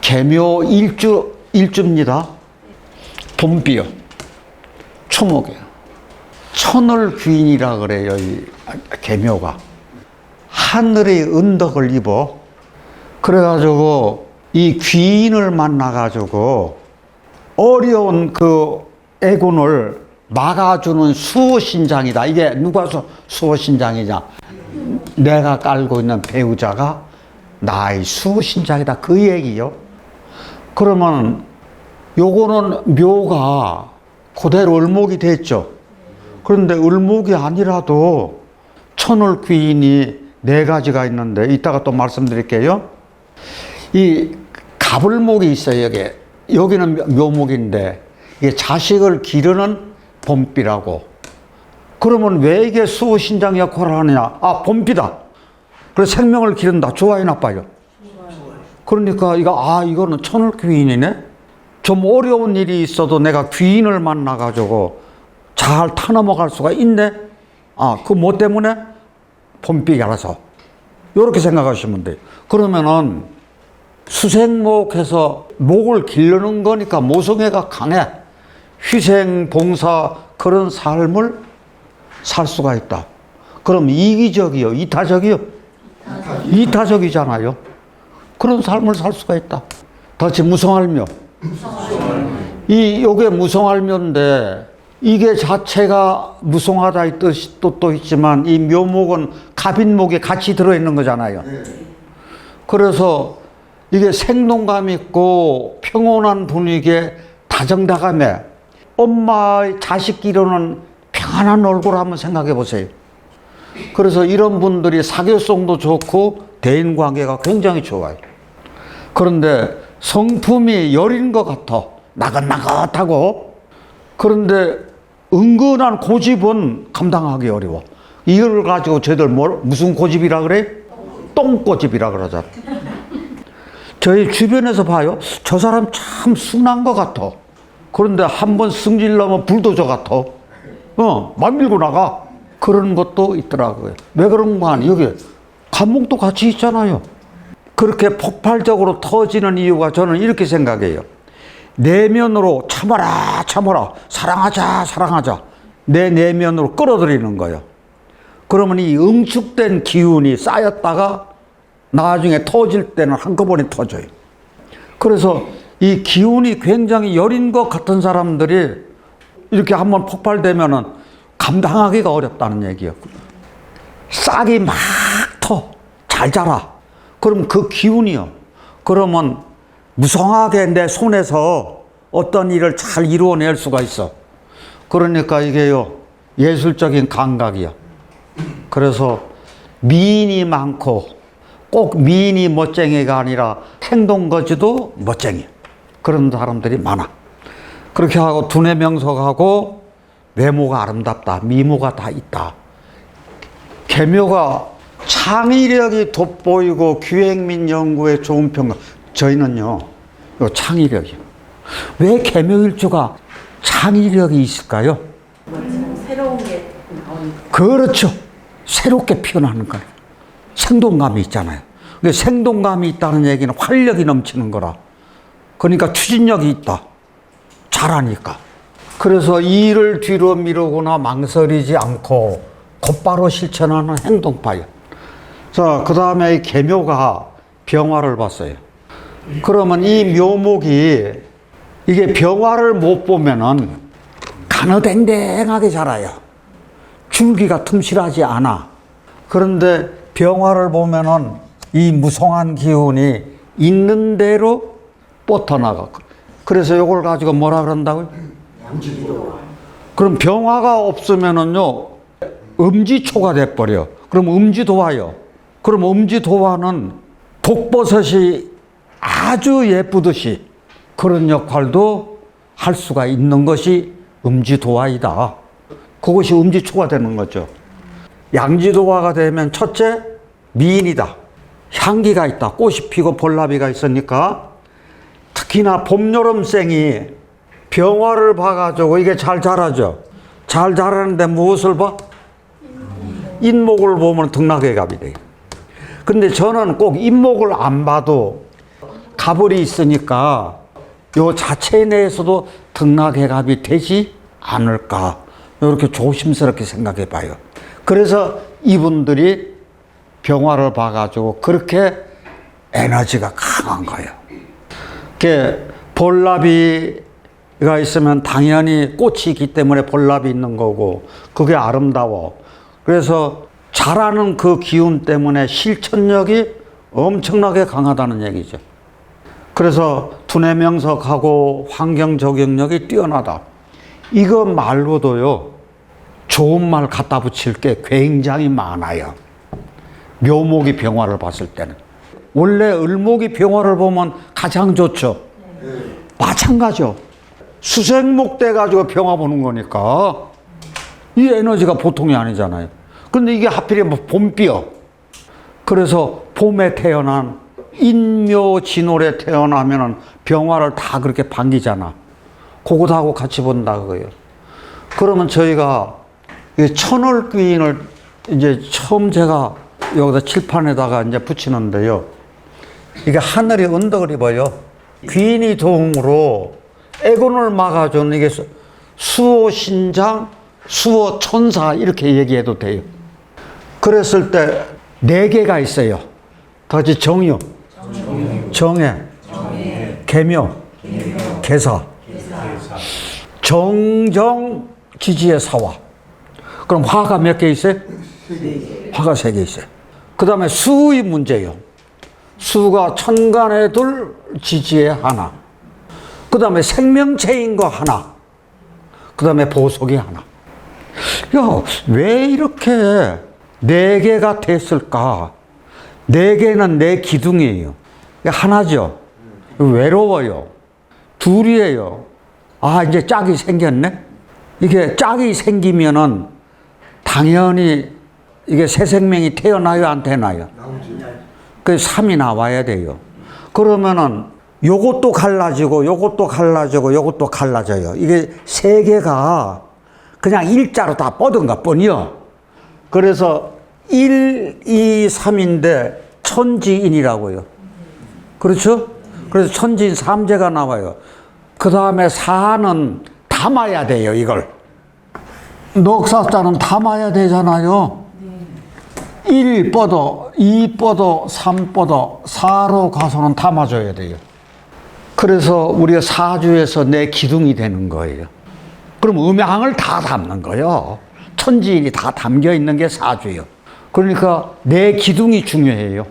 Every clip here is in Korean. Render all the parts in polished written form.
계묘 일주입니다. 봄비요. 초목이에요. 천을귀인이라 그래요. 이 계묘가 하늘의 은덕을 입어. 그래가지고 이 귀인을 만나가지고 어려운 그 애군을 막아주는 수호신장이다. 이게 누가 수호신장이냐? 내가 깔고 있는 배우자가 나의 수호신장이다. 그 얘기요. 그러면 요거는 묘가 그대로 을목이 됐죠. 그런데 을목이 아니라도 천을귀인이 4가지가 있는데 이따가 또 말씀드릴게요. 이 갑을목이 있어요. 여기는 묘목인데 이게 자식을 기르는 봄비라고. 그러면 왜 이게 수호신장 역할을 하느냐? 아, 봄비다. 그래서 생명을 기른다. 좋아요, 나빠요? 그러니까 이거는 천을귀인이네. 좀 어려운 일이 있어도 내가 귀인을 만나가지고 잘 타넘어갈 수가 있네. 아, 그 뭐 때문에? 봄비라서. 이렇게 생각하시면 돼요. 그러면은 수생목해서 목을 기르는 거니까 모성애가 강해. 희생, 봉사 그런 삶을 살 수가 있다. 그럼 이기적이요? 이타적이요? 이타적이잖아요. 그런 삶을 살 수가 있다. 다시 무성할묘. 요게 무성할묘인데 이게 자체가 무성하다 이 뜻이 또 있지만 이 묘목은 갑인목이 같이 들어있는 거잖아요. 그래서 이게 생동감 있고 평온한 분위기에 다정다감해. 엄마의 자식 기르는 평안한 얼굴 한번 생각해 보세요. 그래서 이런 분들이 사교성도 좋고 대인관계가 굉장히 좋아요. 그런데 성품이 여린 것 같아. 나긋나긋하고. 그런데 은근한 고집은 감당하기 어려워. 이걸 가지고 저희들 무슨 고집이라 그래? 똥고집이라 그러잖아. 저희 주변에서 봐요. 저 사람 참 순한 것 같아. 그런데 한번 승질나면 불도저 같아. 말 밀고 나가. 그런 것도 있더라고요. 왜 그런 거 아니? 여기 감목도 같이 있잖아요. 그렇게 폭발적으로 터지는 이유가 저는 이렇게 생각해요. 내면으로 참아라, 참아라, 사랑하자, 사랑하자. 내 내면으로 끌어들이는 거예요. 그러면 이 응축된 기운이 쌓였다가 나중에 터질 때는 한꺼번에 터져요. 그래서 이 기운이 굉장히 여린 것 같은 사람들이 이렇게 한번 폭발되면은 감당하기가 어렵다는 얘기예요. 싹이 막 터, 잘 자라. 그럼 그 기운이요. 그러면 무성하게 내 손에서 어떤 일을 잘 이루어낼 수가 있어. 그러니까 이게요, 예술적인 감각이야. 그래서 미인이 많고 꼭 미인이 멋쟁이가 아니라 행동거지도 멋쟁이. 그런 사람들이 많아. 그렇게 하고 두뇌 명석하고 외모가 아름답다. 미모가 다 있다. 계묘가 창의력이 돋보이고 기획 및 연구에 좋은 평가. 저희는요, 창의력이요. 왜 계묘일주가 창의력이 있을까요? 새로운 게 나오니까. 그렇죠. 새롭게 피어나는 거예요. 생동감이 있잖아요. 생동감이 있다는 얘기는 활력이 넘치는 거라. 그러니까 추진력이 있다. 잘하니까. 그래서 일을 뒤로 미루거나 망설이지 않고 곧바로 실천하는 행동파예요. 자, 그 다음에 계묘가 병화를 봤어요. 그러면 이 묘목이 이게 병화를 못 보면은 가느댕댕하게 자라요. 줄기가 틈실하지 않아. 그런데 병화를 보면은 이 무성한 기운이 있는 대로 뻗어나가. 그래서 이걸 가지고 뭐라 그런다고요? 그럼 병화가 없으면은요, 음지초가 돼버려. 그럼 음지도화요. 그럼 음지도화는 독버섯이 아주 예쁘듯이 그런 역할도 할 수가 있는 것이 음지도화이다. 그것이 음지초가 되는 거죠. 양지도화가 되면 첫째, 미인이다. 향기가 있다. 꽃이 피고 볼나비가 있으니까. 특히나 봄, 여름생이 병화를 봐가지고 이게 잘 자라죠. 잘 자라는데 무엇을 봐? 인목을 보면 등락의 갑이 돼요. 근데 저는 꼭 인목을 안 봐도 갑을이 있으니까 요 자체 내에서도 등락해갑이 되지 않을까. 이렇게 조심스럽게 생각해 봐요. 그래서 이분들이 병화를 봐가지고 그렇게 에너지가 강한 거예요. 볼나비가 있으면 당연히 꽃이 있기 때문에 볼나비 있는 거고, 그게 아름다워. 그래서 자라는 그 기운 때문에 실천력이 엄청나게 강하다는 얘기죠. 그래서 두뇌명석하고 환경 적용력이 뛰어나다. 이거 말고도요, 좋은 말 갖다 붙일 게 굉장히 많아요. 묘목이 병화를 봤을 때는. 원래 을목이 병화를 보면 가장 좋죠. 마찬가지요. 수생목 돼가지고 병화 보는 거니까 이 에너지가 보통이 아니잖아요. 근데 이게 하필이면 봄비요. 그래서 봄에 태어난 인묘진월에 태어나면은 병화를 다 그렇게 반기잖아. 그것하고 같이 본다 그거예요. 그러면 저희가 천월귀인을 이제 처음 제가 여기다 칠판에다가 이제 붙이는데요. 이게 하늘이 언덕을 입어요. 귀인이 도움으로 애군을 막아주는 이게 수호신장, 수호천사 이렇게 얘기해도 돼요. 그랬을 때 네 개가 있어요. 다시 정유, 정해, 계묘, 계사. 정정, 지지의 사화. 그럼 화가 몇 개 있어요? 화가 3개 있어요. 그 다음에 수의 문제예요. 수가 천간에 둘, 지지에 하나. 그 다음에 생명체인 거 하나. 그 다음에 보석이 하나. 야, 왜 이렇게 4개가 됐을까? 4개는 내 기둥이에요. 하나죠. 외로워요. 둘이에요. 아, 이제 짝이 생겼네? 이게 짝이 생기면은 당연히 이게 새 생명이 태어나요, 안 태어나요? 그 3이 나와야 돼요. 그러면은 요것도 갈라지고, 요것도 갈라지고, 요것도 갈라져요. 이게 3개가 그냥 일자로 다 뻗은가 뿐이요. 그래서 1, 2, 3인데 천지인이라고요. 그렇죠? 그래서 천지인 3제가 나와요. 그 다음에 4는 담아야 돼요, 이걸. 넉사자는 담아야 되잖아요. 1 뻗어, 2 뻗어, 3 뻗어, 4로 가서는 담아줘야 돼요. 그래서 우리가 사주에서 내 기둥이 되는 거예요. 그럼 음양을 다 담는 거예요. 천지인이 다 담겨 있는 게 사주예요. 그러니까 내 기둥이 중요해요.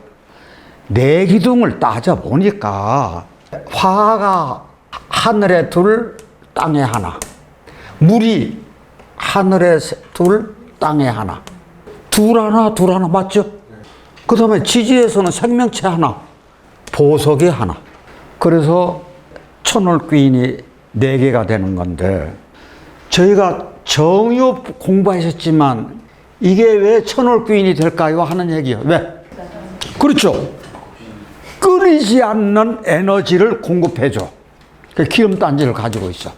내 기둥을 따져보니까 화가 하늘에 둘, 땅에 하나. 물이 하늘에 둘, 땅에 하나. 둘 하나 맞죠? 그 다음에 지지에서는 생명체 하나, 보석이 하나. 그래서 천월귀인이 4개가 되는 건데, 저희가 정유 공부하셨지만 이게 왜 천월귀인이 될까요? 하는 얘기예요. 왜? 그렇죠. 끊이지 않는 에너지를 공급해줘. 그 기름단지를 가지고 있어.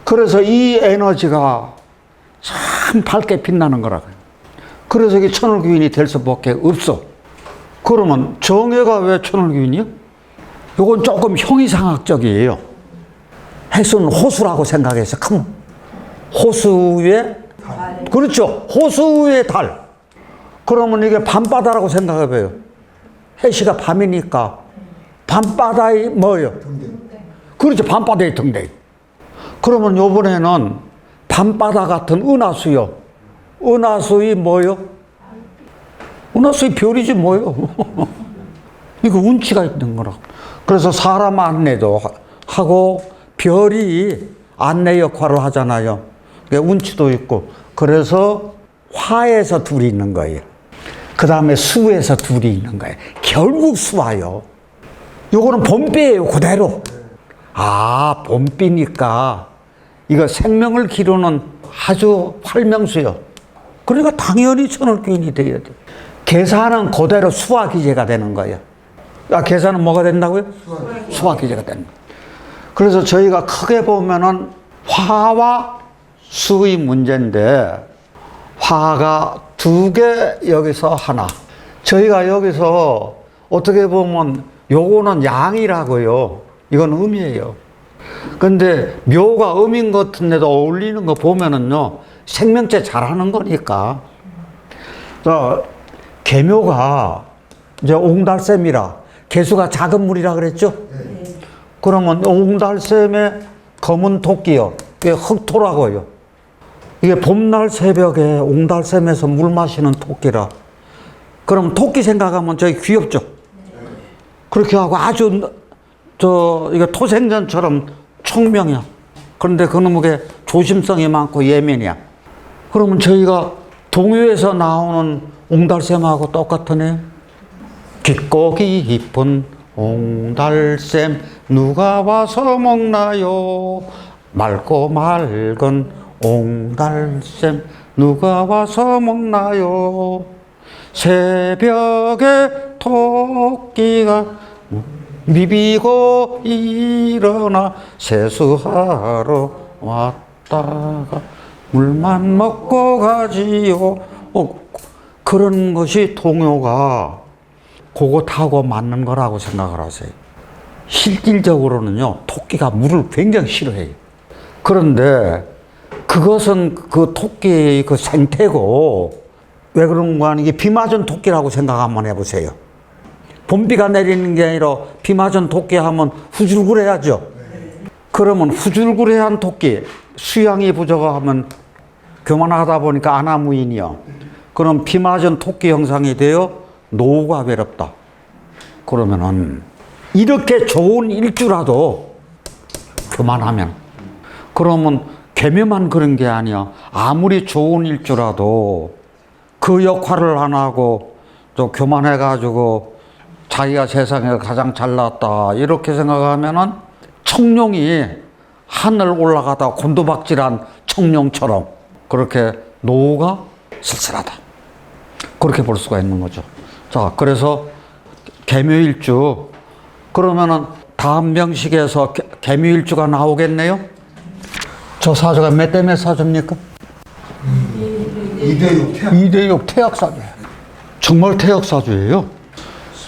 그래서 이 에너지가 참 밝게 빛나는 거라고요. 그래서 이게 천월귀인이 될 수밖에 없어. 그러면 정예가 왜 천월귀인이요? 이건 조금 형이상학적이에요. 해수는 호수라고 생각해서 큰 호수의 달. 그렇죠. 호수의 달. 그러면 이게 밤바다라고 생각해봐요. 해시가 밤이니까 밤바다의 뭐예요? 그렇죠. 밤바다의 등대. 그러면 요번에는 밤바다 같은 은하수요. 은하수의 뭐요? 은하수의 별이지 뭐요? 이거 운치가 있는 거라고. 그래서 사람 안내도 하고 별이 안내 역할을 하잖아요. 운치도 있고. 그래서 화에서 둘이 있는 거예요. 그 다음에 수에서 둘이 있는 거예요. 결국 수화요. 요거는 봄비예요, 그대로. 아, 봄비니까 이거 생명을 기르는 아주 활명수요. 그러니까 당연히 천월귀인이 돼야 돼. 계산은 그대로 수화기제가 되는 거예요. 아, 계산은 뭐가 된다고요? 수화기제가 되는 거예요. 그래서 저희가 크게 보면은 화와 수의 문제인데, 화가 2개 여기서 하나, 저희가 여기서 어떻게 보면 요거는 양이라고요. 이건 음이에요. 근데 묘가 음인 것 같은데도 어울리는 거 보면은요, 생명체 잘하는 거니까. 자, 개묘가 이제 옹달샘이라, 개수가 작은 물이라 그랬죠? 그러면 옹달샘의 검은 토끼요. 이게 흑토라고요. 이게 봄날 새벽에 옹달샘에서 물 마시는 토끼라. 그럼 토끼 생각하면 저기 귀엽죠? 그렇게 하고 아주 이게 토생전처럼 총명이야. 그런데 그놈에게 조심성이 많고 예민이야. 그러면 저희가 동요에서 나오는 옹달샘하고 똑같으네. 깊고 깊은 옹달샘 누가 와서 먹나요? 맑고 맑은 옹달샘 누가 와서 먹나요? 새벽에 토끼가 미비고 일어나 세수하러 왔다가 물만 먹고 가지요. 그런 것이 동요가 그것하고 맞는 거라고 생각을 하세요. 실질적으로는요, 토끼가 물을 굉장히 싫어해요. 그런데 그것은 그 토끼의 그 생태고, 왜 그런가 하는 게 비 맞은 토끼라고 생각 한번 해보세요. 봄비가 내리는 게 아니라 비 맞은 토끼 하면 후줄근해야죠. 그러면 후줄근해한 토끼, 수양이 부족하면 교만하다 보니까 아나무인이요. 그럼 비 맞은 토끼 형상이 되어 노후가 외롭다. 그러면은 이렇게 좋은 일주라도 교만하면, 그러면 개묘만 그런 게 아니야. 아무리 좋은 일주라도 그 역할을 안 하고 또 교만해가지고 자기가 세상에 가장 잘났다 이렇게 생각하면은 청룡이 하늘 올라가다 곤두박질한 청룡처럼 그렇게 노후가 쓸쓸하다. 그렇게 볼 수가 있는 거죠. 자, 그래서 개묘일주, 그러면은 다음 명식에서 개묘일주가 나오겠네요? 저 사주가 몇 대 몇 사주입니까? 2대6 태양. 2대6 태역사주예요. 정말 태역사주예요.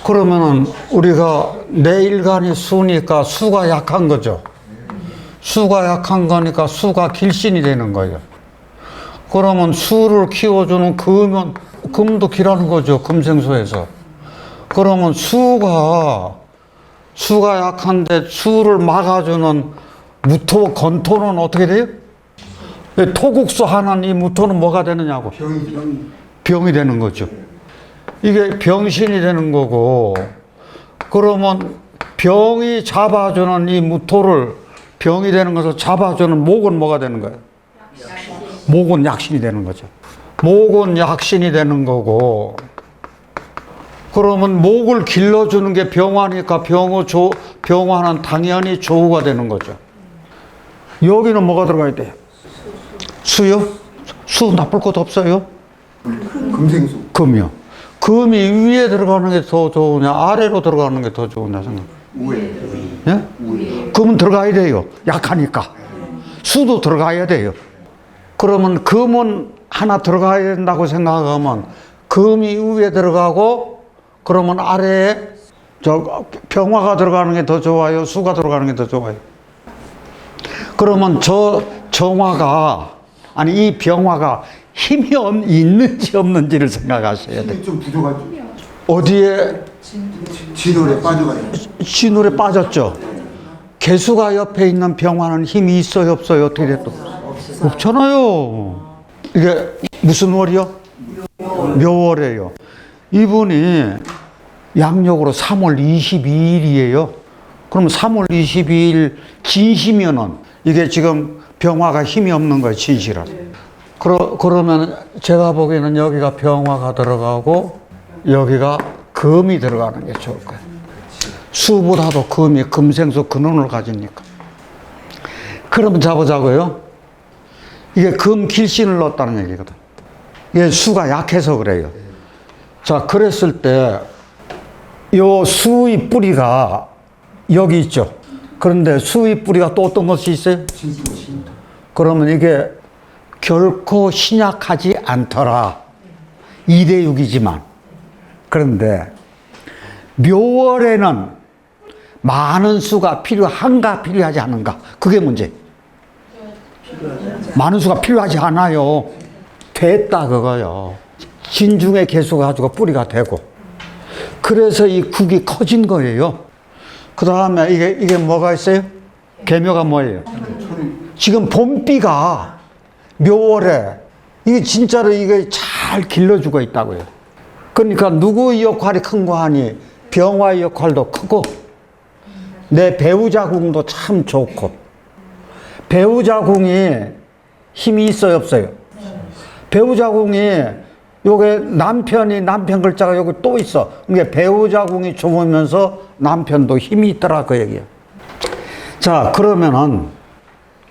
그러면은 우리가 내일간이 수니까 수가 약한 거죠. 수가 약한 거니까 수가 길신이 되는 거예요. 그러면 수를 키워주는 금도 기라는 거죠. 금생소에서. 그러면 수가 약한데 수를 막아주는 무토, 건토는 어떻게 돼요? 토국수 하는 이 무토는 뭐가 되느냐고? 병이 되는 거죠. 이게 병신이 되는 거고, 그러면 병이 잡아주는 이 무토를, 병이 되는 것을 잡아주는 목은 뭐가 되는 거예요? 목은 약신이 되는 거죠. 목은 약신이 되는 거고, 그러면 목을 길러주는 게 병화니까 병화는 당연히 조우가 되는 거죠. 여기는 뭐가 들어가야 돼요? 수요? 수 나쁠 것도 없어요? 금생수. 금이요. 금이 위에 들어가는 게 더 좋으냐, 아래로 들어가는 게 더 좋으냐 생각. 우에. 예? 우에. 금은 들어가야 돼요. 약하니까. 수도 들어가야 돼요. 그러면 금은 하나 들어가야 된다고 생각하면 금이 위에 들어가고, 그러면 아래에 병화가 들어가는 게 더 좋아요? 수가 들어가는 게 더 좋아요? 그러면 이 병화가 힘이 있는지 없는지를 생각하셔야 돼요. 힘이 좀 부족하죠. 어디에? 진월에 빠져가지고. 진월에 빠졌죠. 개수가 옆에 있는 병화는 힘이 있어요, 없어요? 어떻게 돼도? 없잖아요. 이게 무슨 월이요? 묘월이에요. 이분이 양력으로 3월 22일이에요. 그럼 3월 22일 진시면은 이게 지금 병화가 힘이 없는 거예요, 진시라. 그러면 제가 보기에는 여기가 병화가 들어가고 여기가 금이 들어가는 게 좋을 거예요. 수보다도 금이 금생수 근원을 가지니까. 그러면 잡아자고요. 이게 금 길신을 넣었다는 얘기거든. 이게 수가 약해서 그래요. 자, 그랬을 때 요 수의 뿌리가 여기 있죠. 그런데 수의 뿌리가 또 어떤 것이 있어요? 그러면 이게 결코 신약하지 않더라. 2대6이지만. 그런데 묘월에는 많은 수가 필요한가 필요하지 않은가 그게 문제. 많은 수가 필요하지 않아요. 됐다 그거요. 진중의 개수 가지고 뿌리가 되고 그래서 이 국이 커진 거예요. 그 다음에 이게 뭐가 있어요? 계묘가 뭐예요? 지금 봄비가 묘월에 이게 진짜로 이게 잘 길러주고 있다고요. 그러니까 누구의 역할이 큰 거 하니 병화의 역할도 크고 내 배우자 궁도 참 좋고 배우자 궁이 힘이 있어요 없어요? 배우자 궁이 요게 남편이 남편 글자가 여기 또 있어. 그러니까 배우자 궁이 좋으면서 남편도 힘이 있더라 그 얘기야. 자 그러면은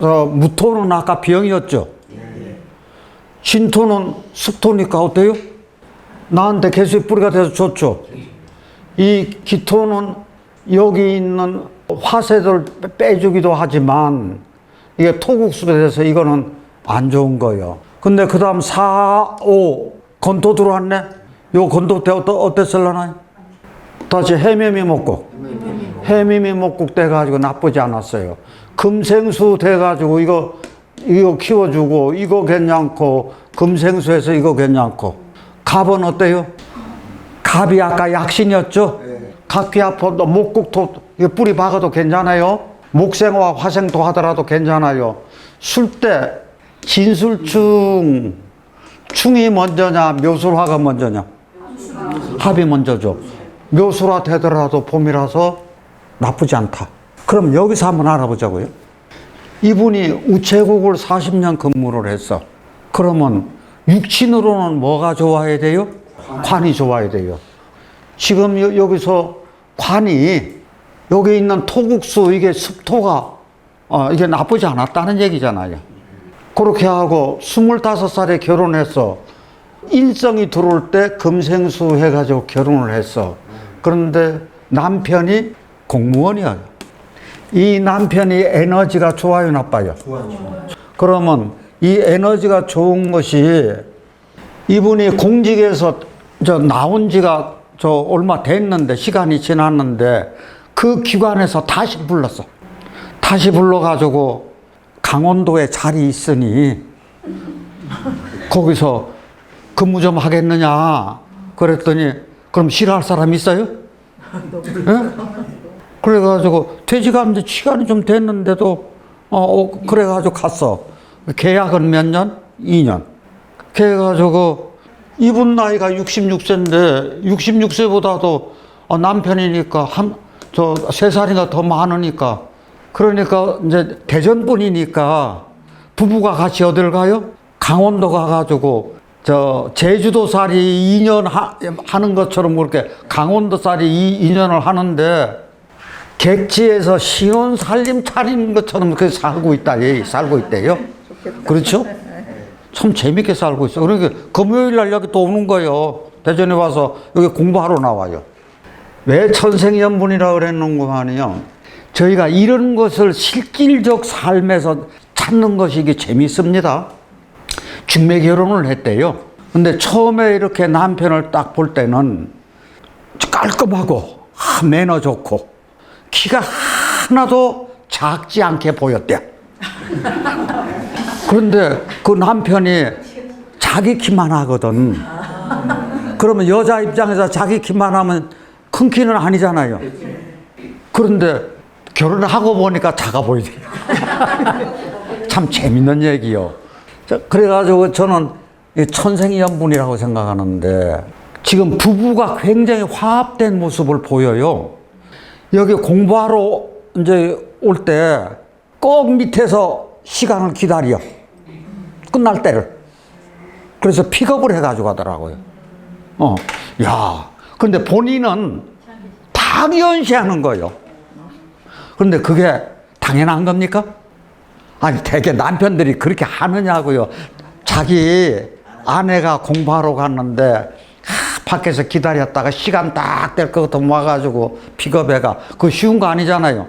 무토는 아까 병이었죠. 진토는 습토니까 어때요? 나한테 개수의 뿌리가 돼서 좋죠. 이 기토는 여기 있는 화세를 빼주기도 하지만 이게 토국수가 돼서 이거는 안 좋은 거예요. 근데 그 다음 4, 5 건토 들어왔네. 요 건토 때 어땠을라나? 다시 해묘미 목국. 해묘미 목국 돼가지고 나쁘지 않았어요. 금생수 돼가지고 이거 키워주고 이거 괜찮고 금생수에서 이거 괜찮고 갑은 어때요? 갑이 아까 약신이었죠? 각기 아파도 목국토 뿌리 박아도 괜찮아요. 목생화 화생토 하더라도 괜찮아요. 술때 진술충 충이 먼저냐 묘술화가 먼저냐? 합이 먼저죠. 묘술화 되더라도 봄이라서 나쁘지 않다. 그럼 여기서 한번 알아보자고요. 이분이 우체국을 40년 근무를 했어. 그러면 육친으로는 뭐가 좋아야 돼요? 관이 좋아야 돼요. 지금 여기서 관이 여기 있는 토국수 이게 습토가 이게 나쁘지 않았다는 얘기잖아요. 그렇게 하고 25살에 결혼해서 일성이 들어올 때 금생수 해가지고 결혼을 했어. 그런데 남편이 공무원이야. 이 남편이 에너지가 좋아요 나빠요? 그러면 이 에너지가 좋은 것이 이분이 공직에서 나온 지가 얼마 됐는데 시간이 지났는데 그 기관에서 다시 불렀어. 다시 불러가지고 강원도에 자리 있으니 거기서 근무 좀 하겠느냐 그랬더니 그럼 싫어할 사람 있어요? 네? 그래가지고 퇴직하는데 시간이 좀 됐는데도 그래가지고 갔어. 계약은 몇 년? 2년. 그래가지고 이분 나이가 66세인데 66세보다도 남편이니까 3살이나 더 많으니까 그러니까 이제 대전 분이니까 부부가 같이 어딜 가요? 강원도 가가지고 제주도 살이 2년 하는 것처럼 그렇게 강원도 살이 2년을 하는데 객지에서 신혼 살림 차리는 것처럼 그렇게 살고 있대요. 그렇죠? 참 재밌게 살고 있어. 그러니까 금요일 날 여기 또 오는 거예요. 대전에 와서 여기 공부하러 나와요. 왜 천생연분이라고 그랬는가 하니요. 저희가 이런 것을 실질적 삶에서 찾는 것이 이게 재밌습니다. 중매 결혼을 했대요. 근데 처음에 이렇게 남편을 딱 볼 때는 깔끔하고 매너 좋고 키가 하나도 작지 않게 보였대. 그런데 그 남편이 자기 키만 하거든. 그러면 여자 입장에서 자기 키만 하면 큰 키는 아니잖아요. 그런데 결혼하고 보니까 작아 보이대. 참 재밌는 얘기요. 그래가지고 저는 천생연분이라고 생각하는데 지금 부부가 굉장히 화합된 모습을 보여요. 여기 공부하러 이제 올 때 꼭 밑에서 시간을 기다려. 끝날 때를. 그래서 픽업을 해가지고 하더라고요. 야, 근데 본인은 당연시 하는 거예요. 그런데 그게 당연한 겁니까? 아니, 되게 남편들이 그렇게 하느냐고요. 자기 아내가 공부하러 갔는데 밖에서 기다렸다가 시간 딱 될 것 같으면 와가지고 픽업해가. 그거 쉬운 거 아니잖아요.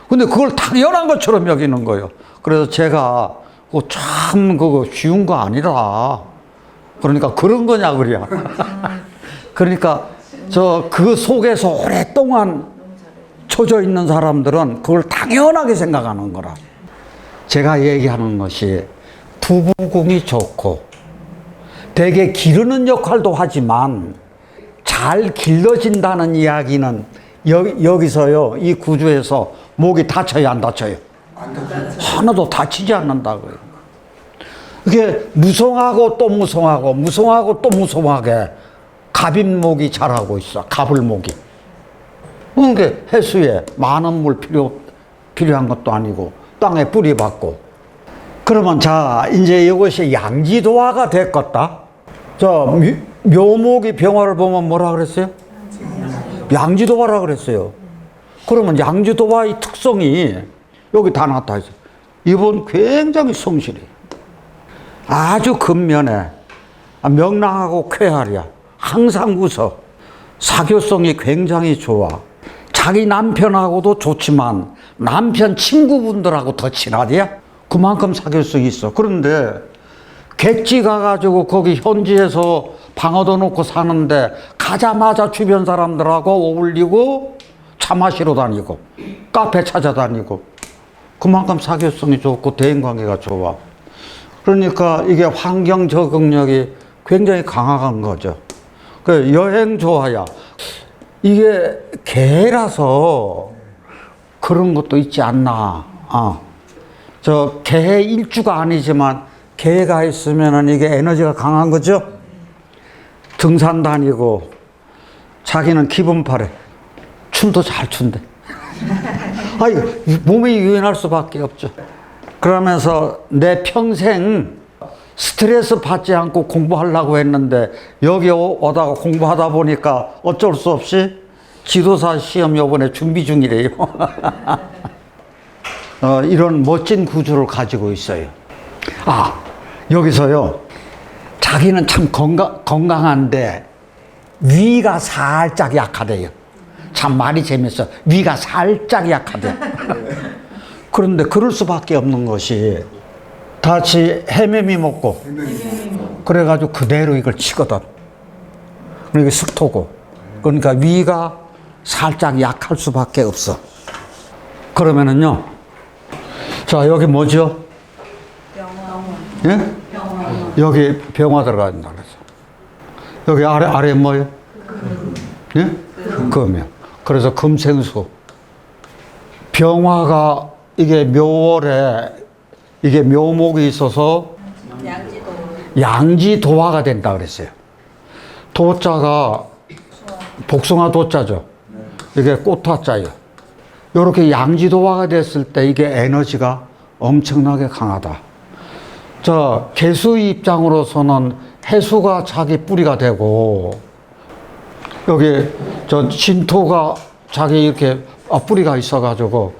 근데 그걸 당연한 것처럼 여기는 거예요. 그래서 제가 참 그거 쉬운 거 아니라 그러니까 그런 거냐 그래요. 그러니까 그 속에서 오랫동안 쳐져 있는 사람들은 그걸 당연하게 생각하는 거라. 제가 얘기하는 것이 두부궁이 좋고 되게 기르는 역할도 하지만 잘 길러진다는 이야기는 여기서요, 이 구조에서 목이 다쳐요, 안 다쳐요? 안 다쳐요. 하나도 다치지 않는다고요. 이게 무성하고 또 무성하고 무성하고 또 무성하게 갑인목이 자라고 있어. 가불목이. 그러니까 해수에 많은 물 필요한 것도 아니고 땅에 뿌리 받고. 그러면 자, 이제 이것이 양지도화가 됐겠다. 묘목이 병화를 보면 뭐라 그랬어요? 양지도화라 그랬어요. 그러면 양지도화의 특성이 여기 다 나타나 있어요. 이분 굉장히 성실해요. 아주 근면해. 명랑하고 쾌활이야. 항상 웃어. 사교성이 굉장히 좋아. 자기 남편하고도 좋지만 남편 친구분들하고 더 친하대요. 그만큼 사교성이 있어. 그런데 객지 가가지고 거기 현지에서 방 얻어놓고 사는데 가자마자 주변 사람들하고 어울리고 차 마시러 다니고 카페 찾아다니고 그만큼 사교성이 좋고 대인관계가 좋아. 그러니까 이게 환경 적응력이 굉장히 강한 거죠. 그 여행 좋아야. 이게 개라서 그런 것도 있지 않나. 개 일주가 아니지만 개가 있으면은 이게 에너지가 강한 거죠. 등산 다니고 자기는 기분파래. 춤도 잘 춘대. 몸이 유연할 수밖에 없죠. 그러면서 내 평생 스트레스 받지 않고 공부하려고 했는데 여기 오다가 공부하다 보니까 어쩔 수 없이 지도사 시험 요번에 준비 중이래요. 이런 멋진 구조를 가지고 있어요. 여기서요. 자기는 참 건강한데 위가 살짝 약하대요. 참 말이 재밌어. 위가 살짝 약하대. 그런데 그럴 수밖에 없는 것이 다시 해매미 먹고 그래가지고 그대로 이걸 치거든. 그러니까 습토고. 그러니까 위가 살짝 약할 수밖에 없어. 그러면은요. 자, 여기 뭐죠? 예? 여기 병화 들어가 있다 그래서. 여기 아래 뭐예요? 예? 금이요. 그래서 금생수. 병화가 이게 묘월에 이게 묘목이 있어서 양지도화가 된다 그랬어요. 도자가 복숭아 도자죠. 이게 꽃화자예요. 이렇게 양지도화가 됐을 때 이게 에너지가 엄청나게 강하다. 개수의 입장으로서는 해수가 자기 뿌리가 되고 여기 진토가 자기 이렇게 뿌리가 있어가지고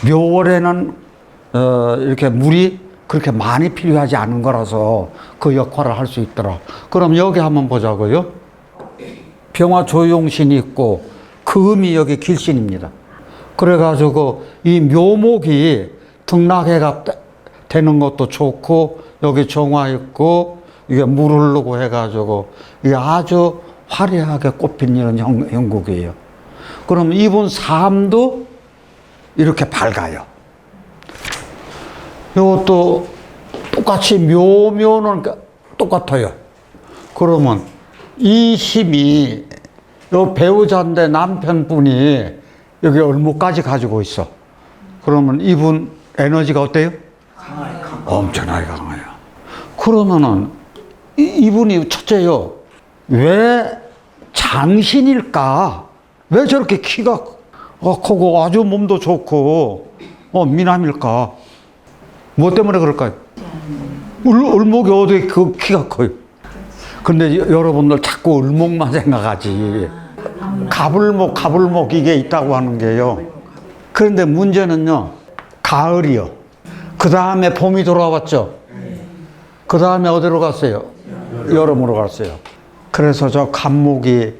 묘월에는 이렇게 물이 그렇게 많이 필요하지 않은 거라서 그 역할을 할 수 있더라. 그럼 여기 한번 보자고요. 병화 조용신이 있고 금이 여기 길신입니다. 그래가지고 이 묘목이 등락해가 되는 것도 좋고 여기 정화 있고 이게 물 흐르고 해가지고 이게 아주 화려하게 꽃핀 이런 형국이에요. 그럼 이분 삶도 이렇게 밝아요. 이것도 똑같이 묘는 똑같아요. 그러면 이 힘이 요 배우자인데 남편분이 여기 얼목까지 가지고 있어. 그러면 이분 에너지가 어때요? 엄청나게 강해요. 그러면은 이분이 첫째요. 왜 장신일까? 왜 저렇게 키가 크고 아주 몸도 좋고 미남일까? 뭐 때문에 그럴까요? 을목이 어디 그 키가 커요? 근데 여러분들 자꾸 을목만 생각하지. 가불목 이게 있다고 하는 게요. 그런데 문제는요. 가을이요. 그 다음에 봄이 돌아왔죠. 그 다음에 어디로 갔어요? 여름으로 갔어요. 그래서 저 간목이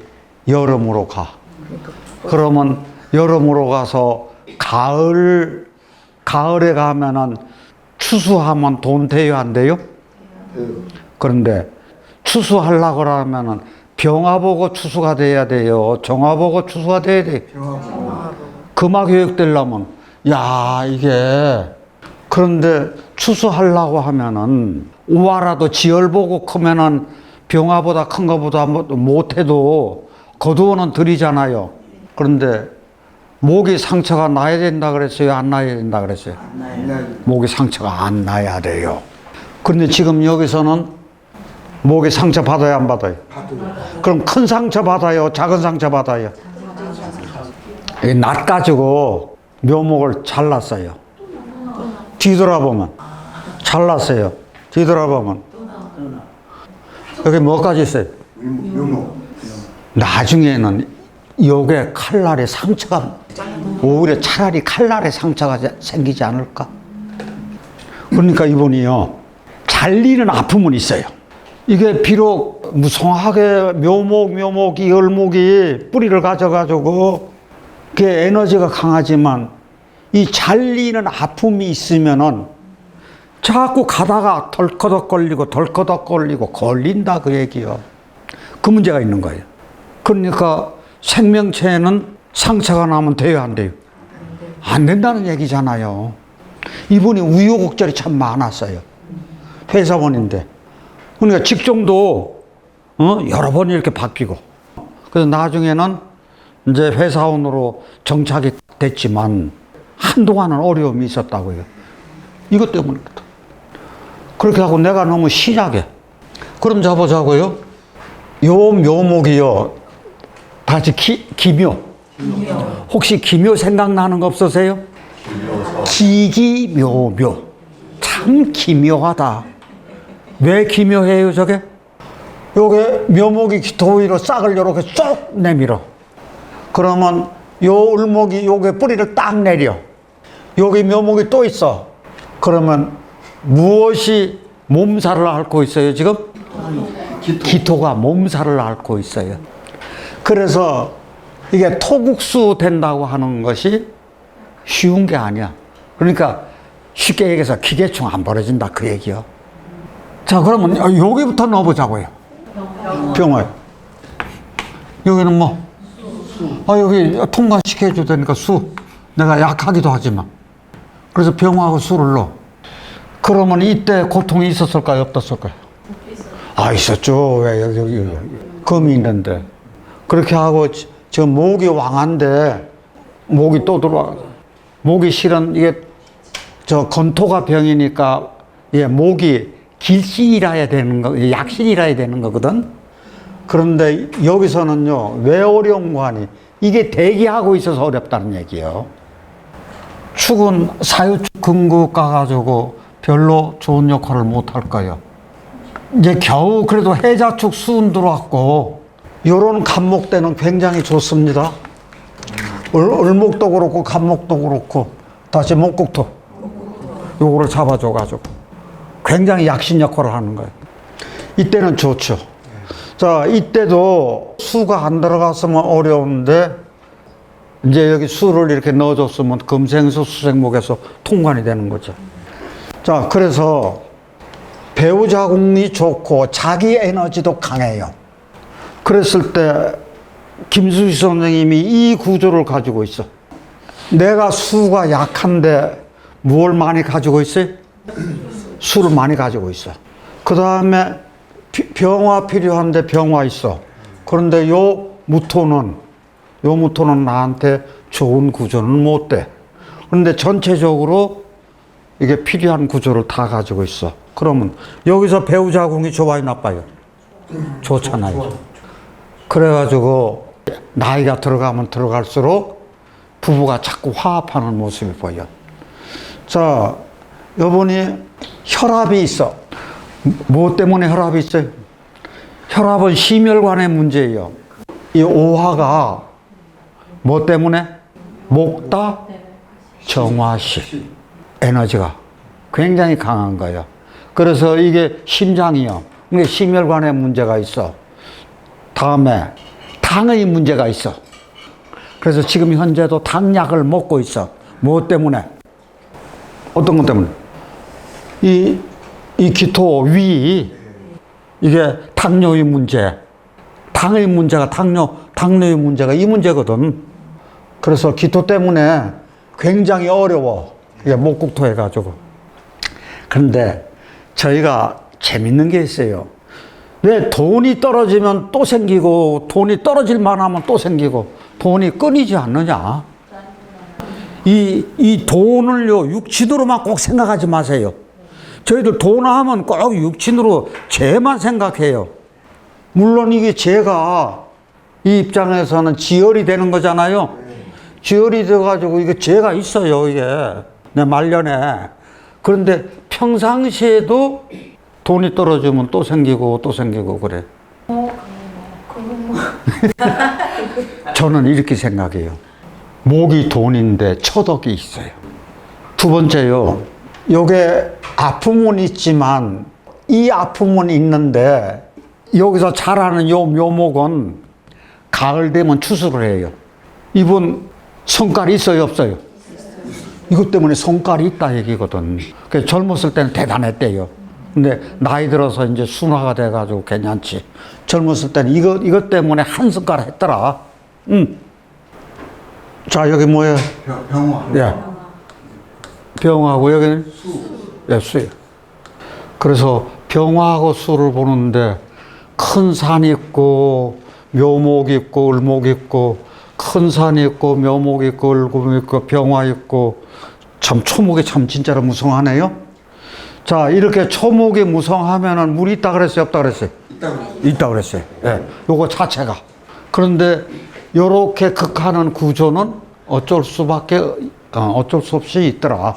여름으로 가. 그러면 여름으로 가서 가을에 가면은 추수하면 돈 돼요, 안 돼요? 그런데 추수하려고 그러면은 병화보고 추수가 돼야 돼요. 정화보고 추수가 돼야 돼. 금화교육 되려면, 야, 이게. 그런데 추수하려고 하면은, 우화라도 지열보고 크면은 병화보다 큰 거보다 못해도 거두어는 들이잖아요. 그런데 목이 상처가 나야 된다 그랬어요? 안 나야 된다 그랬어요? 목이 상처가 안 나야 돼요. 그런데 지금 여기서는 목에 상처 받아요, 안 받아요? 그럼 큰 상처 받아요, 작은 상처 받아요? 낫 가지고 묘목을 잘랐어요. 뒤돌아보면 잘랐어요. 뒤돌아보면 여기 뭐까지 있어요? 묘목. 나중에는 요게 칼날에 상처가 오히려 차라리 칼날에 상처가 생기지 않을까? 그러니까 이분이요, 잘리는 아픔은 있어요. 이게 비록 무성하게 묘목이 열목이 뿌리를 가져가지고 그게 에너지가 강하지만 이 잘리는 아픔이 있으면은 자꾸 가다가 덜커덕 걸리고 걸린다 그 얘기요. 그 문제가 있는 거예요. 그러니까 생명체에는 상처가 나면 돼요, 안 돼요? 안 된다는 얘기잖아요. 이분이 우여곡절이 참 많았어요. 회사원인데. 그러니까 직종도 여러 번 이렇게 바뀌고. 그래서 나중에는 이제 회사원으로 정착이 됐지만 한동안은 어려움이 있었다고요. 이것 때문이거든. 그렇게 하고 내가 너무 신약해. 그럼 잡아자고요. 요 묘목이요. 다시 기묘. 혹시 기묘 생각나는 거 없으세요? 기기묘묘. 참 기묘하다. 왜 기묘해요, 저게? 요게 묘목이 기토 위로 싹을 이렇게 쏙 내밀어. 그러면 요 을목이 요게 뿌리를 딱 내려. 여기 묘목이 또 있어. 그러면 무엇이 몸살을 앓고 있어요, 지금? 기토가 몸살을 앓고 있어요. 그래서 이게 토국수 된다고 하는 것이 쉬운 게 아니야. 그러니까 쉽게 얘기해서 기계충 안 벌어진다 그 얘기요. 자, 그러면 여기부터 넣어보자고요. 병화요. 여기는 뭐? 여기 통과시켜줘야 되니까 수. 내가 약하기도 하지만. 그래서 병화하고 수를 넣어. 그러면 이때 고통이 있었을까요? 없었을까요? 있었죠. 왜 여기 금이 있는데. 그렇게 하고 지금 목이 왕한데 목이 또 들어와. 목이 실은 이게 저 건토가 병이니까 목이 길신이라야 되는 거, 약신이라야 되는 거거든. 그런데 여기서는요, 왜 어려운 거 아니? 이게 대기하고 있어서 어렵다는 얘기예요. 축은 사유축 금국 가가지고 별로 좋은 역할을 못 할 거예요. 이제 겨우 그래도 해자축 수운 들어왔고, 요런 간목대는 굉장히 좋습니다. 을목도 그렇고, 간목도 그렇고, 다시 목국토. 요거를 잡아줘가지고. 굉장히 약신 역할을 하는 거예요. 이때는 좋죠. 자, 이때도 수가 안 들어갔으면 어려운데, 이제 여기 수를 이렇게 넣어줬으면 금생수 수생목에서 통관이 되는 거죠. 자, 그래서 배우자궁이 좋고 자기 에너지도 강해요. 그랬을 때 김수희 선생님이 이 구조를 가지고 있어. 내가 수가 약한데 뭘 많이 가지고 있어요? 수를 많이 가지고 있어. 그 다음에 병화 필요한데 병화 있어. 그런데 요 무토는 나한테 좋은 구조는 못 돼. 그런데 전체적으로 이게 필요한 구조를 다 가지고 있어. 그러면 여기서 배우자궁이 좋아요, 나빠요? 좋잖아요. 그래가지고 나이가 들어가면 들어갈수록 부부가 자꾸 화합하는 모습이 보여. 자, 여분이 혈압이 있어. 뭐 때문에 혈압이 있어요? 혈압은 심혈관의 문제예요. 이 오화가 뭐 때문에? 목다 정화식 에너지가 굉장히 강한 거예요. 그래서 이게 심장이요. 이게 심혈관에 문제가 있어. 다음에 당의 문제가 있어. 그래서 지금 현재도 당약을 먹고 있어. 뭐 때문에? 어떤 것 때문에? 이 기토 위, 이게 당뇨의 문제, 당의 문제가 당뇨의 문제가 이 문제거든. 그래서 기토 때문에 굉장히 어려워. 이게 목국토 해가지고. 그런데 저희가 재밌는 게 있어요. 왜 돈이 떨어지면 또 생기고 돈이 떨어질 만하면 또 생기고 돈이 끊이지 않느냐. 이 돈을요 육친으로만 꼭 생각하지 마세요. 저희들 돈 하면 꼭 육친으로 죄만 생각해요. 물론 이게 죄가 이 입장에서는 지혈이 되는 거잖아요. 지혈이 돼가지고 이게 죄가 있어요. 이게 내 말년에. 그런데 평상시에도 돈이 떨어지면 또 생기고 또 생기고 그래. 저는 이렇게 생각해요. 목이 돈인데 처덕이 있어요. 두 번째요. 요게 아픔은 있지만 이 아픔은 있는데 여기서 자라는 요 묘목은 가을 되면 추수를 해요. 이분 성깔이 있어요, 없어요? 이것 때문에 성깔이 있다 얘기거든. 그래서 젊었을 때는 대단했대요. 근데 나이 들어서 이제 순화가 돼가지고 괜찮지. 젊었을 때는 이것 때문에 한 숟갈 했더라. 자, 여기 뭐예요? 병화. 예. 병화하고 여기는 예, 수예요. 그래서 병화하고 수를 보는데 큰 산이 있고 묘목이 있고 을목이 있고 큰 산이 있고 묘목이 있고 을목이 있고 병화 있고 참 초목이 참 진짜로 무성하네요. 자, 이렇게 초목이 무성하면은 물이 있다 그랬어요, 없다 그랬어요? 있다 그랬어요. 예. 요거 자체가. 그런데 요렇게 극하는 구조는 어쩔 수 없이 있더라.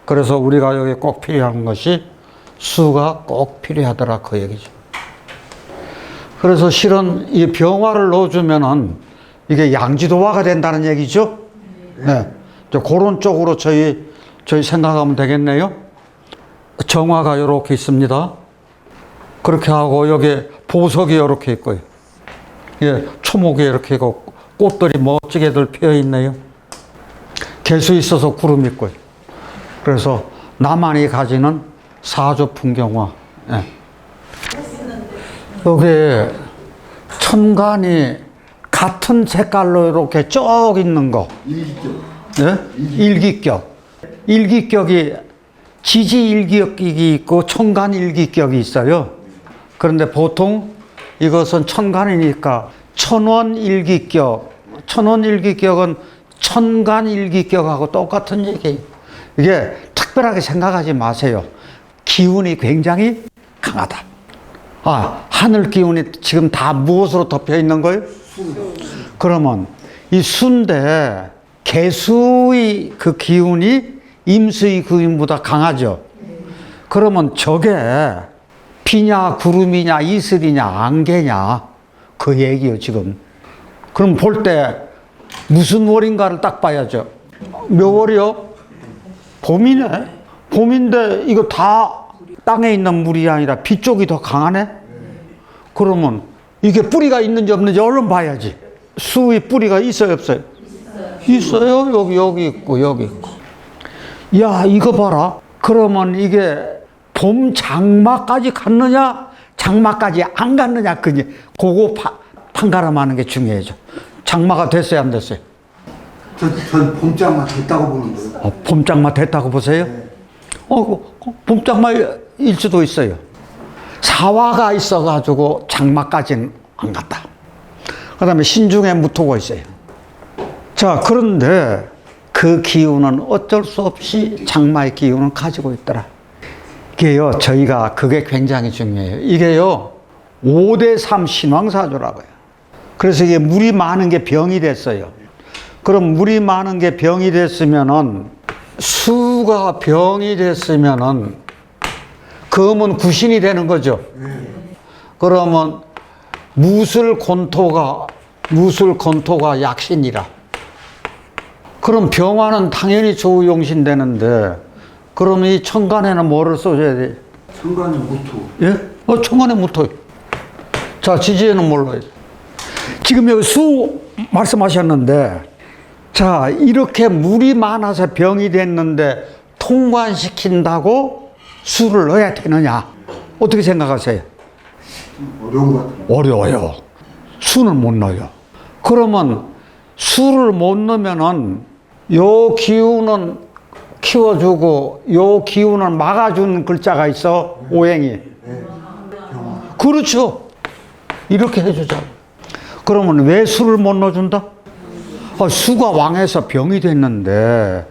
그래서 우리가 여기 꼭 필요한 것이 수가 꼭 필요하더라 그 얘기죠. 그래서 실은 이 병화를 넣어주면은 이게 양지도화가 된다는 얘기죠. 네. 그런 쪽으로 저희 생각하면 되겠네요. 정화가 이렇게 있습니다. 그렇게 하고 여기 보석이 이렇게 있고요. 예, 초목이 이렇게 있고 꽃들이 멋지게들 피어 있네요. 개수 있어서 구름 있고요. 그래서 나만이 가지는 사조 풍경화. 예. 여기 천간이 같은 색깔로 이렇게 쭉 있는 거. 일기격. 예? 일기격. 일기격이 지지 일기격이 있고 천간 일기격이 있어요. 그런데 보통 이것은 천간이니까 천원 일기격. 천원 일기격은 천간 일기격하고 똑같은 얘기예요. 이게 특별하게 생각하지 마세요. 기운이 굉장히 강하다. 아, 하늘 기운이 지금 다 무엇으로 덮여 있는 거예요? 그러면 이 수인데 개수의 그 기운이 임수의 기운보다 강하죠. 그러면 저게 비냐 구름이냐 이슬이냐 안개냐 그 얘기요 지금. 그럼 볼 때 무슨 월인가를 딱 봐야죠. 몇 월이요? 봄이네. 봄인데 이거 다 땅에 있는 물이 아니라 비 쪽이 더 강하네. 그러면 이게 뿌리가 있는지 없는지 얼른 봐야지. 수의 뿌리가 있어요 없어요? 있어요. 여기 있고 여기 있고. 야, 이거 봐라. 그러면 이게 봄 장마까지 갔느냐 장마까지 안 갔느냐 그거 판가름하는 게 중요해져. 장마가 됐어요 안 됐어요? 전 봄장마 됐다고 보는 거예요. 봄장마 됐다고 보세요? 봄장마일 수도 있어요. 사화가 있어가지고 장마까지는 안 갔다. 그 다음에 신중에 무토가 있어요. 자, 그런데 그 기운은 어쩔 수 없이 장마의 기운을 가지고 있더라. 이게요, 저희가 그게 굉장히 중요해요. 이게요, 5대3 신왕사조라고요. 그래서 이게 물이 많은 게 병이 됐어요. 그럼 물이 많은 게 병이 됐으면은, 수가 병이 됐으면은, 금은 구신이 되는 거죠. 그러면 무술 건토가 약신이라. 그럼 병화는 당연히 조우용신 되는데, 그럼 이 천간에는 뭐를 써줘야 돼? 천간에 무토. 예? 천간에 무토. 자, 지지에는 뭘로 해야 돼? 지금 여기 수 말씀하셨는데, 자, 이렇게 물이 많아서 병이 됐는데, 통관시킨다고 수를 넣어야 되느냐? 어떻게 생각하세요? 어려운 것 같아요. 어려워요. 수는 못 넣어요. 그러면 수를 못 넣으면은 요 기운은 키워주고 요 기운은 막아주는 글자가 있어, 오행이. 그렇죠. 이렇게 해주자. 그러면 왜 수를 못 넣어준다? 수가 왕해서 병이 됐는데,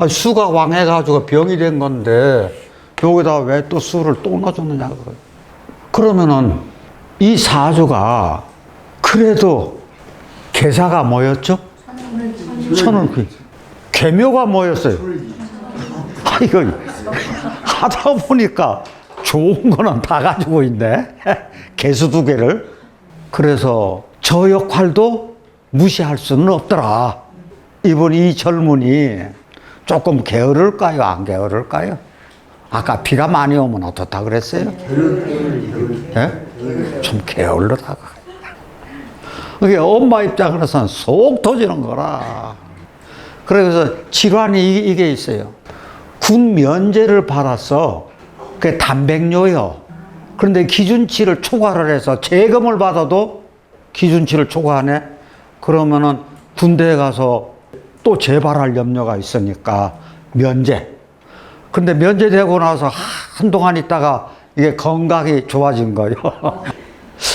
수가 왕해가지고 병이 된 건데 여기다 왜 또 수를 또 넣어주느냐. 그러면은 이 사주가 그래도 계사가 뭐였죠? 천을귀. 계묘가 뭐였어요? 이거 하다 보니까 좋은 거는 다 가지고 있네. 개수 두 개를. 그래서 저 역할도 무시할 수는 없더라. 이번 이 젊은이 조금 게으를까요? 안 게으를까요? 아까 비가 많이 오면 어떻다 그랬어요? 예? 좀 게을르다가. 그게 엄마 입장으로서는 속 터지는 거라. 그래서 질환이 이게 있어요. 군 면제를 받았어. 그게 단백뇨요. 그런데 기준치를 초과를 해서 재검을 받아도 기준치를 초과하네. 그러면은 군대에 가서 또 재발할 염려가 있으니까 면제. 근데 면제되고 나서 한동안 있다가 이게 건강이 좋아진 거예요.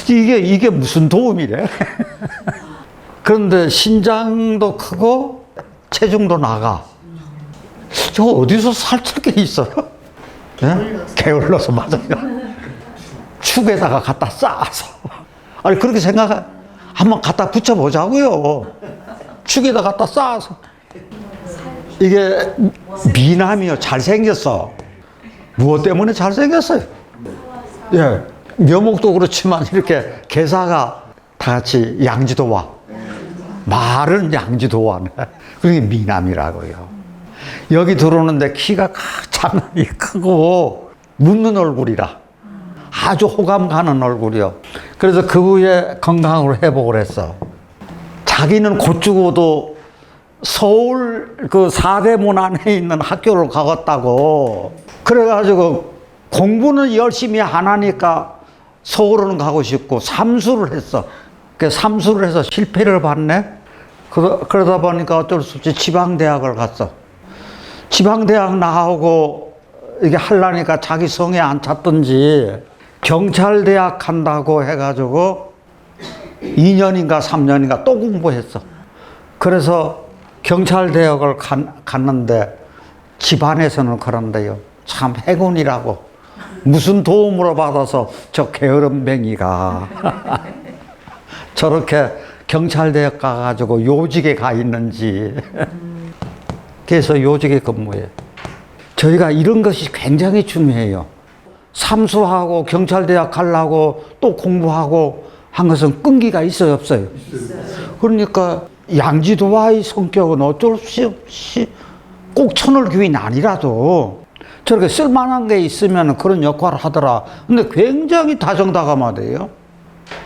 이게 무슨 도움이래? 그런데 신장도 크고 체중도 나가. 저 어디서 살찔 게 있어요? 네? 게을러서 맞아요. 축에다가 갖다 쌓아서. 아니 그렇게 생각 한번 갖다 붙여보자고요. 축에다 갖다 쌓아서. 이게 미남이요. 잘생겼어. 무엇 때문에 잘생겼어요? 예, 묘목도 그렇지만 이렇게 개사가 다 같이 양지도와. 말은 양지도와네. 그러니까 미남이라고요. 여기 들어오는데 키가 장난이 크고 묻는 얼굴이라. 아주 호감 가는 얼굴이요. 그래서 그 후에 건강으로 회복을 했어. 자기는 곧 죽어도 서울 그 4대문 안에 있는 학교를 가겠다고. 그래가지고 공부는 열심히 안 하니까 서울은 가고 싶고 삼수를 했어. 그 삼수를 해서 실패를 받네. 그러다 보니까 어쩔 수 없이 지방대학을 갔어. 지방대학 나오고 이게 하려니까 자기 성에 안 찼던지 경찰대학 간다고 해가지고 2년인가 3년인가 또 공부했어. 그래서 경찰대학을 갔는데 집안에서는 그런데요. 참 행운이라고. 무슨 도움으로 받아서 저 게으름뱅이가 저렇게 경찰대학 가가지고 요직에 가 있는지. 그래서 요직에 근무해. 저희가 이런 것이 굉장히 중요해요. 삼수하고 경찰대학 가려고 또 공부하고 한 것은 끈기가 있어요, 없어요? 그러니까 양지도와의 성격은 어쩔 수 없이 꼭 천을귀인 아니라도 저렇게 쓸만한 게 있으면 그런 역할을 하더라. 근데 굉장히 다정다감하대요.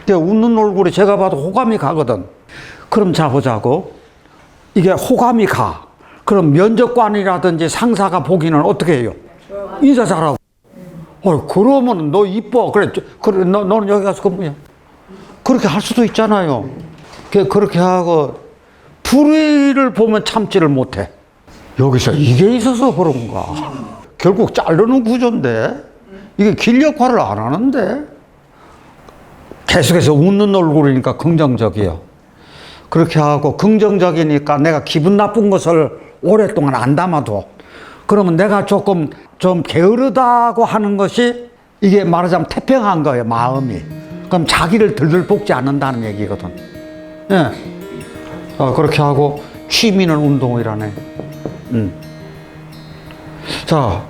웃는 얼굴에 제가 봐도 호감이 가거든. 그럼 자보자고. 이게 호감이 가. 그럼 면접관이라든지 상사가 보기는 어떻게 해요? 인사 잘하고. 그러면 너 이뻐. 그래, 너는 여기 가서 근무해. 그렇게 할 수도 있잖아요. 그렇게 하고 불의를 보면 참지를 못해. 여기서 이게 있어서 그런가. 결국 자르는 구조인데 이게 길 역할을 안 하는데 계속해서 웃는 얼굴이니까 긍정적이에요. 그렇게 하고 긍정적이니까 내가 기분 나쁜 것을 오랫동안 안 담아도 그러면 내가 조금 좀 게으르다고 하는 것이 이게 말하자면 태평한 거예요, 마음이. 그럼 자기를 들들 볶지 않는다는 얘기거든. 예. 그렇게 하고 취미는 운동이라네. 자.